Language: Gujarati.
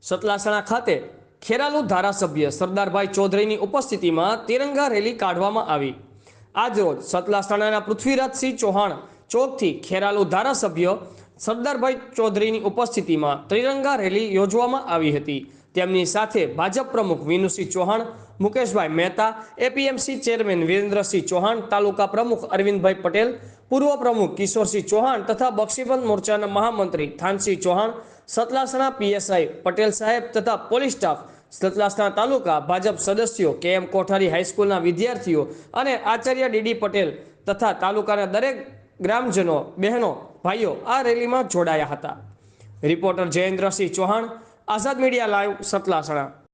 સતલાસણા ખાતે ખેરાલુ ધારાસભ્ય સરદારભાઈ ચૌધરીની ઉપસ્થિતિમાં તિરંગા રેલી કાઢવામાં આવી। આજરોજ સતલાસણાના પૃથ્વીરાજસિંહ ચૌહાણ ચોકથી ખેરાલુ ધારાસભ્ય સરદારભાઈ ચૌધરીની ઉપસ્થિતિમાં ત્રિરંગા રેલી યોજવામાં આવી હતી। તેમની સાથે ભાજપ પ્રમુખ વિનુસિંહ ચૌહાણ, મુકેશભાઈ મહેતા, એપીએમસી ચેરમેન વિરેન્દ્રસિંહ ચૌહાણ, તાલુકા પ્રમુખ અરવિંદભાઈ પટેલ, પૂર્વ પ્રમુખ કિશોરસિંહ ચૌહાણ તથા બક્ષીબંધ મોરચાના મહામંત્રી થાનસિંહ ચૌહાણ, સતલાસણા પીએસઆઈ પટેલ સાહેબ તથા પોલીસ સ્ટાફ, સતલાસણા તાલુકા ભાજપ સદસ્યો, કેએમ કોઠારી હાઈસ્કૂલના વિદ્યાર્થીઓ અને આચાર્ય ડીડી પટેલ તથા તાલુકાના દરેક ગ્રામજનો, બહેનો, ભાઈઓ આ રેલીમાં જોડાયા હતા। રિપોર્ટર જયેન્દ્રસિંહ ચૌહાણ, આઝાદ મીડિયા લાઈવ, સતલાસણા।